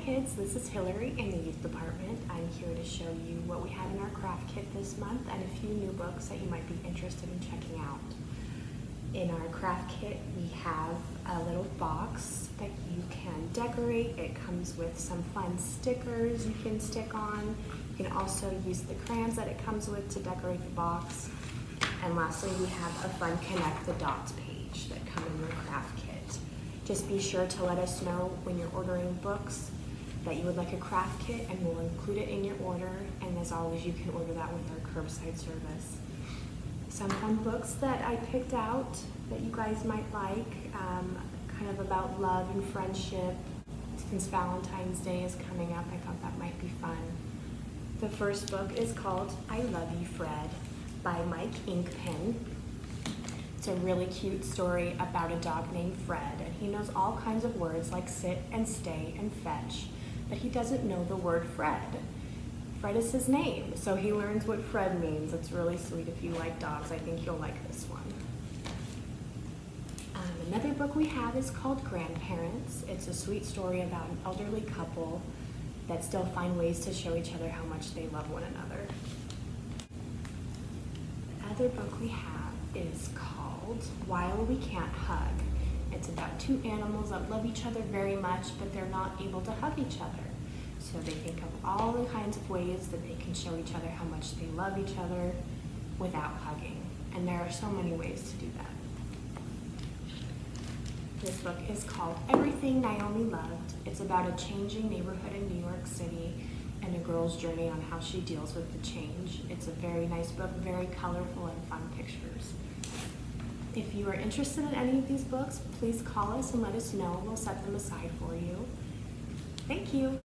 kids, this is Hillary in the youth department. I'm here to show you what we have in our craft kit this month and a few new books that you might be interested in checking out. In our craft kit, we have a little box that you can decorate. It comes with some fun stickers you can stick on. You can also use the crayons that it comes with to decorate the box. And lastly, we have a fun Connect the Dots page that come in your craft kit. Just be sure to let us know when you're ordering books that you would like a craft kit, and we'll include it in your order. And as always, you can order that with our curbside service. Some fun books that I picked out that you guys might like, kind of about love and friendship. Since Valentine's Day is coming up, I thought that might be fun. The first book is called I Love You, Fred by Mike Inkpen. It's a really cute story about a dog named Fred, and he knows all kinds of words like sit and stay and fetch, but he doesn't know the word Fred. Fred is his name, so he learns what Fred means. It's really sweet. If you like dogs, I think you'll like this one. Another book we have is called Grandparents. It's a sweet story about an elderly couple that still find ways to show each other how much they love one another. The other book we have is called While We Can't Hug. It's about two animals that love each other very much, but they're not able to hug each other. So they think of all the kinds of ways that they can show each other how much they love each other without hugging. And there are so many ways to do that. This book is called Everything Naomi Loved. It's about a changing neighborhood in New York City and a girl's journey on how she deals with the change. It's a very nice book, very colorful and fun pictures. If you are interested in any of these books, please call us and let us know. We'll set them aside for you. Thank you.